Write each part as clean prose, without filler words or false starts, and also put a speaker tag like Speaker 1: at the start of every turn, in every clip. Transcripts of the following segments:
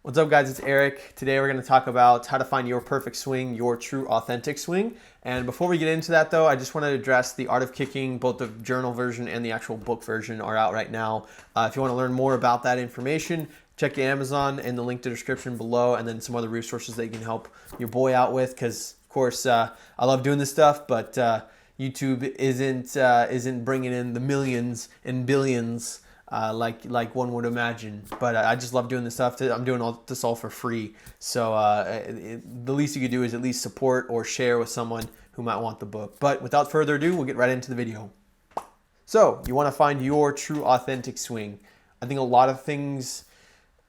Speaker 1: What's up, guys? It's Eric. Today we're going to talk about how to find your perfect swing, your true authentic swing. And before we get into that though, I just want to address the Art of Kicking. Both the journal version and the actual book version are out right now. If you want to learn more about that information, check Amazon and the link to the description below, and then some other resources that you can help your boy out with. Because of course, I love doing this stuff, but YouTube isn't bringing in the millions and billions like one would imagine. But I just love doing this stuff. I'm doing all this all for free. So the least you could do is at least support or share with someone who might want the book. But without further ado, we'll get right into the video. So you want to find your true authentic swing. I think a lot of things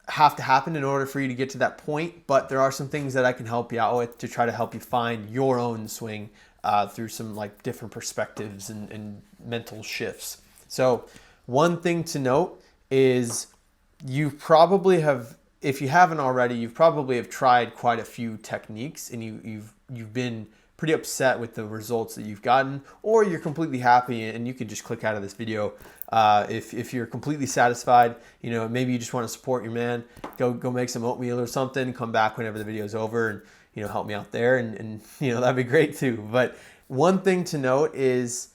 Speaker 1: have to happen in order for you to get to that point, but there are some things that I can help you out with to try to help you find your own swing through some like different perspectives and mental shifts. So one thing to note is you probably have, if you haven't already, you've probably have tried quite a few techniques and you've been pretty upset with the results that you've gotten, or you're completely happy and you can just click out of this video. If you're completely satisfied, you know, maybe you just want to support your man, go make some oatmeal or something, come back whenever the video's over and, you know, help me out there and you know, that'd be great too. But one thing to note is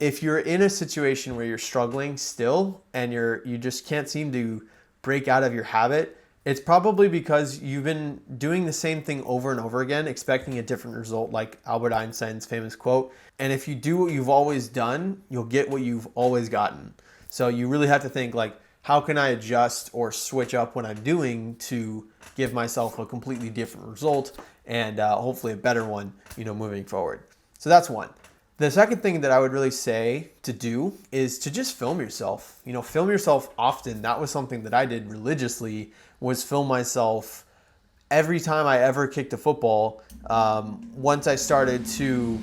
Speaker 1: if you're in a situation where you're struggling still and you just can't seem to break out of your habit, it's probably because you've been doing the same thing over and over again, expecting a different result, like Albert Einstein's famous quote. And if you do what you've always done, you'll get what you've always gotten. So you really have to think like, how can I adjust or switch up what I'm doing to give myself a completely different result and hopefully a better one, you know, moving forward. So that's one. The second thing that I would really say to do is to just film yourself. You know, film yourself often. That was something that I did religiously, was film myself every time I ever kicked a football. Once I started to,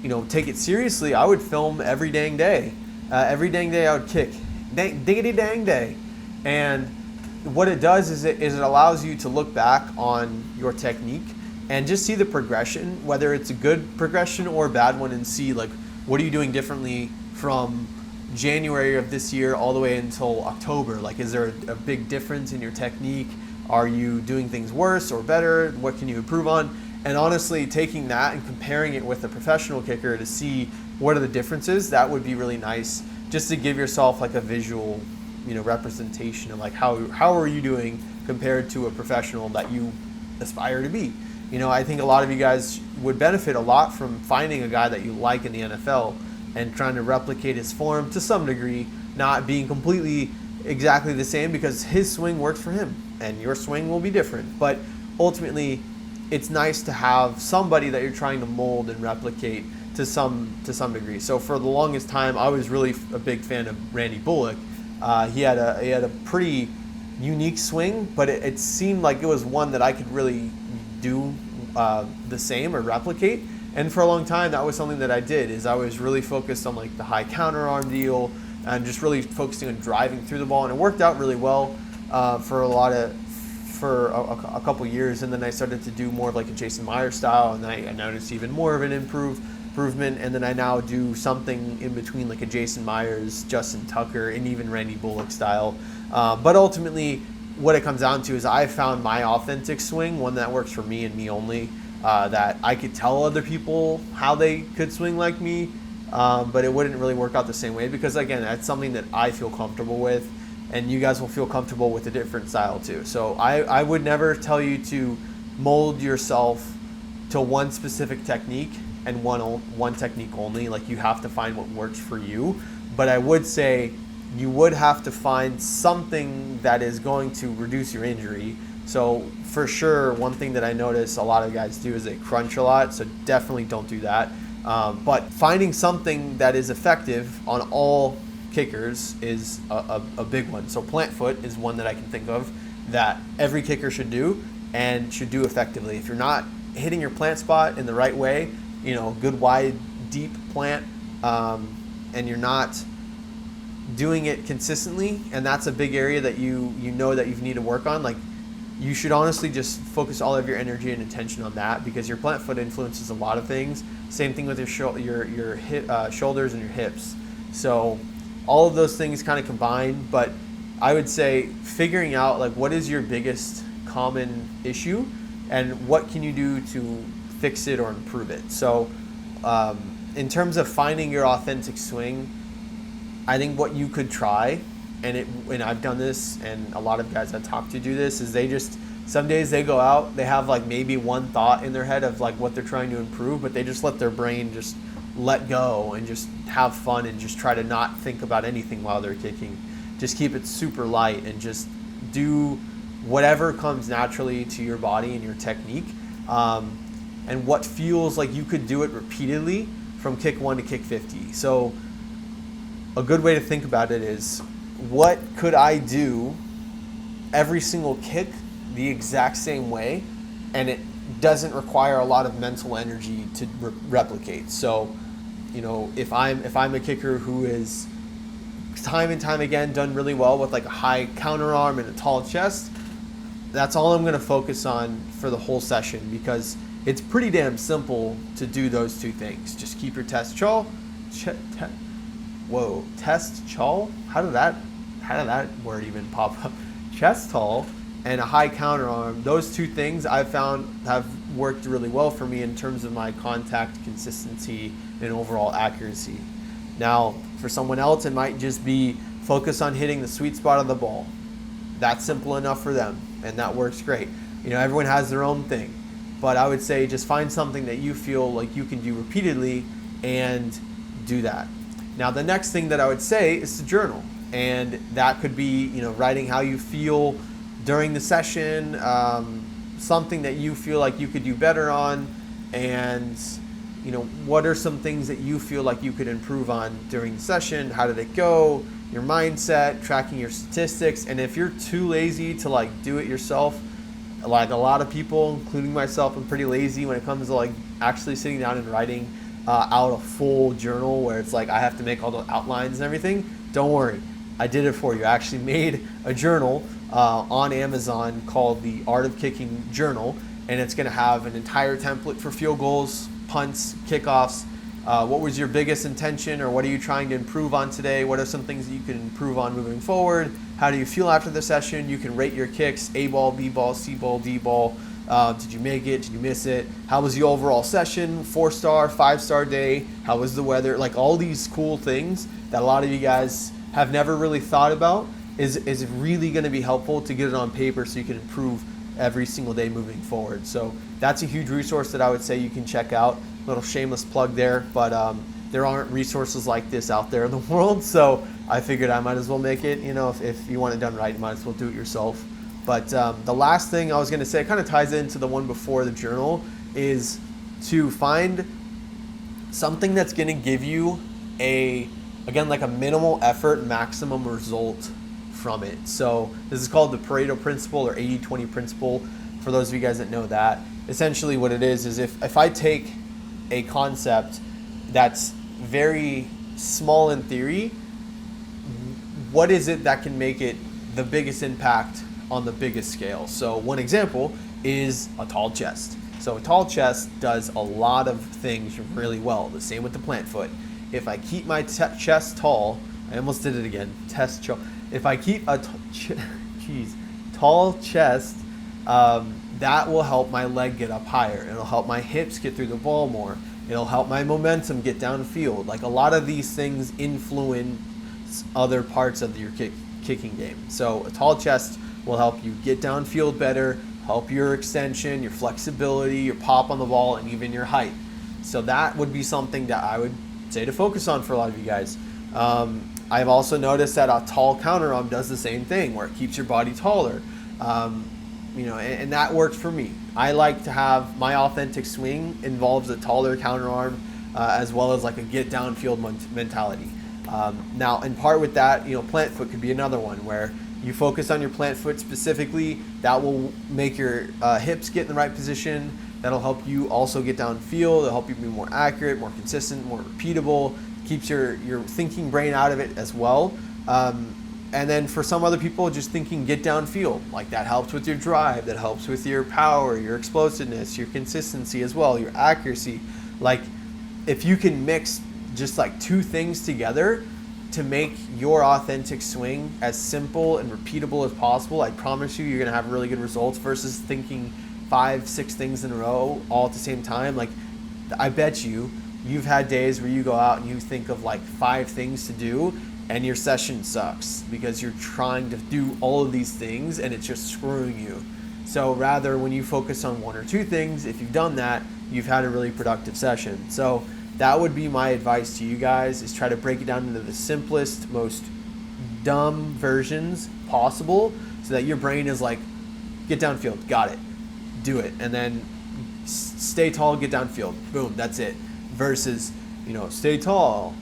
Speaker 1: you know, take it seriously, I would film every dang day. Every dang day I would kick. Diggity dang day. And what it does is it allows you to look back on your technique and just see the progression, whether it's a good progression or a bad one, and see like, what are you doing differently from January of this year all the way until October? Like, is there a big difference in your technique? Are you doing things worse or better? What can you improve on? And honestly, taking that and comparing it with a professional kicker to see what are the differences, that would be really nice, just to give yourself like a visual, you know, representation of like how are you doing compared to a professional that you aspire to be. You know, I think a lot of you guys would benefit a lot from finding a guy that you like in the NFL and trying to replicate his form to some degree, not being completely exactly the same, because his swing works for him and your swing will be different. But ultimately, it's nice to have somebody that you're trying to mold and replicate to some degree. So for the longest time, I was really a big fan of Randy Bullock. He had a pretty unique swing, but it seemed like it was one that I could really do the same or replicate. And for a long time, that was something that I did, is I was really focused on like the high counter arm deal and just really focusing on driving through the ball, and it worked out really well for a couple years. And then I started to do more of like a Jason Myers style, and I noticed even more of an improvement. And then I now do something in between like a Jason Myers, Justin Tucker, and even Randy Bullock style. But ultimately, what it comes down to is I found my authentic swing, one that works for me and me only, that I could tell other people how they could swing like me, but it wouldn't really work out the same way, because again, that's something that I feel comfortable with, and you guys will feel comfortable with a different style too. So I would never tell you to mold yourself to one specific technique and one technique only. Like, you have to find what works for you. But I would say you would have to find something that is going to reduce your injury. So for sure, one thing that I notice a lot of guys do is they crunch a lot, so definitely don't do that. But finding something that is effective on all kickers is a big one. So plant foot is one that I can think of that every kicker should do and should do effectively. If you're not hitting your plant spot in the right way, you know, good wide, deep plant, and you're not doing it consistently, and that's a big area that you know that you need to work on, like, you should honestly just focus all of your energy and attention on that, because your plant foot influences a lot of things. Same thing with your shoulders and your hips. So all of those things kind of combine. But I would say figuring out like what is your biggest common issue and what can you do to fix it or improve it. So in terms of finding your authentic swing, I think what you could try, and I've done this, and a lot of guys I talk to do this, is they just, some days they go out, they have like maybe one thought in their head of like what they're trying to improve, but they just let their brain just let go and just have fun and just try to not think about anything while they're kicking. Just keep it super light and just do whatever comes naturally to your body and your technique, and what feels like you could do it repeatedly from kick 1 to kick 50. So a good way to think about it is, what could I do every single kick the exact same way, and it doesn't require a lot of mental energy to replicate. So, you know, if I'm a kicker who is time and time again done really well with like a high counter arm and a tall chest, that's all I'm going to focus on for the whole session, because it's pretty damn simple to do those two things. Just keep your test chaw. Test chaw? How did that word even pop up? Chest tall and a high counter arm. Those two things I've found have worked really well for me in terms of my contact consistency and overall accuracy. Now, for someone else, it might just be focus on hitting the sweet spot of the ball. That's simple enough for them, and that works great. You know, everyone has their own thing, but I would say just find something that you feel like you can do repeatedly and do that. Now, the next thing that I would say is to journal, and that could be, you know, writing how you feel during the session, something that you feel like you could do better on, and you know, what are some things that you feel like you could improve on during the session? How did it go? Your mindset, tracking your statistics. And if you're too lazy to like do it yourself, like a lot of people, including myself, I'm pretty lazy when it comes to like actually sitting down and writing out a full journal where it's like I have to make all the outlines and everything. Don't worry, I did it for you. I actually made a journal on Amazon called the Art of Kicking Journal, and it's going to have an entire template for field goals, punts, kickoffs. What was your biggest intention, or what are you trying to improve on today? What are some things that you can improve on moving forward? How do you feel after the session? You can rate your kicks: A ball, B ball, C ball, D ball. Did you make it? Did you miss it? How was the overall session? 4-star, 5-star day? How was the weather? Like all these cool things that a lot of you guys have never really thought about is really going to be helpful to get it on paper so you can improve every single day moving forward. So that's a huge resource that I would say you can check out. Little shameless plug there, but there aren't resources like this out there in the world, so I figured I might as well make it. You know, if you want it done right, you might as well do it yourself. But the last thing I was going to say, kind of ties into the one before the journal, is to find something that's going to give you again, like a minimal effort, maximum result from it. So this is called the Pareto principle, or 80-20 principle, for those of you guys that know that. Essentially what it is if I take a concept that's very small in theory, what is it that can make it the biggest impact on the biggest scale? So one example is a tall chest. So a tall chest does a lot of things really well. The same with the plant foot. If I keep my chest tall, I almost did it again, if I keep a tall chest, that will help my leg get up higher. It'll help my hips get through the ball more. It'll help my momentum get downfield. Like a lot of these things influence other parts of your kicking game. So a tall chest will help you get downfield better, help your extension, your flexibility, your pop on the ball, and even your height. So that would be something that I would say to focus on for a lot of you guys. I've also noticed that a tall counter arm does the same thing, where it keeps your body taller. You know, and that works for me. I like to have my authentic swing involves a taller counter arm, as well as like a get downfield mentality. Now, in part with that, you know, plant foot could be another one where you focus on your plant foot specifically. That will make your hips get in the right position. That'll help you also get downfield. It'll help you be more accurate, more consistent, more repeatable. Keeps your thinking brain out of it as well. And then for some other people, just thinking get downfield, like that helps with your drive, that helps with your power, your explosiveness, your consistency as well, your accuracy. Like if you can mix just like two things together to make your authentic swing as simple and repeatable as possible, I promise you're going to have really good results versus thinking 5-6 things in a row all at the same time. Like, I bet you've had days where you go out and you think of like 5 things to do and your session sucks because you're trying to do all of these things and it's just screwing you. So rather, when you focus on 1 or 2 things, if you've done that, you've had a really productive session. So that would be my advice to you guys, is try to break it down into the simplest, most dumb versions possible so that your brain is like, get downfield, got it, do it. And then stay tall, get downfield, boom, that's it. Versus, stay tall,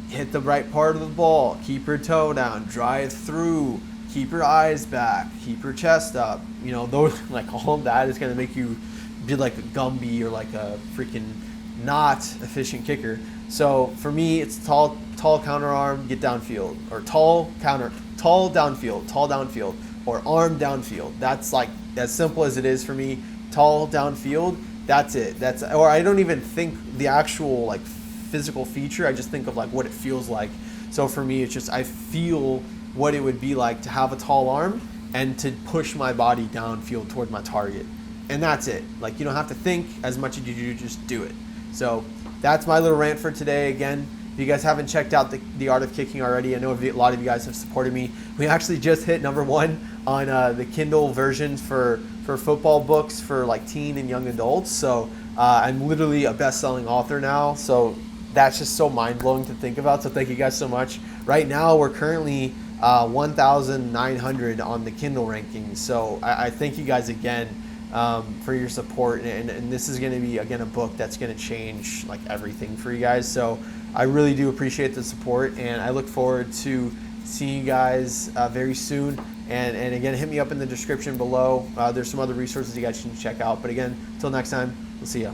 Speaker 1: hit the right part of the ball, keep your toe down, drive through, keep your eyes back, keep your chest up. Those, like, all of that is going to make you be like a Gumby or like a freaking not efficient kicker. So for me, it's tall counter arm, get downfield, or tall downfield, or arm downfield. That's like as simple as it is for me. Tall downfield, that's it. Or I don't even think the actual like physical feature. I just think of like what it feels like. So for me, it's just I feel what it would be like to have a tall arm and to push my body downfield toward my target. And that's it. Like, you don't have to think as much as you do, just do it. So that's my little rant for today. Again, if you guys haven't checked out the Art of Kicking already, I know a lot of you guys have supported me. We actually just hit #1 on the Kindle versions for football books for like teen and young adults. So I'm literally a best-selling author now. So that's just so mind-blowing to think about. So thank you guys so much. Right now, we're currently 1,900 on the Kindle rankings. So I thank you guys again for your support, and this is going to be, again, a book that's going to change like everything for you guys. So I really do appreciate the support, and I look forward to seeing you guys very soon. And again, hit me up in the description below. There's some other resources you guys can check out. But again, until next time, we'll see ya.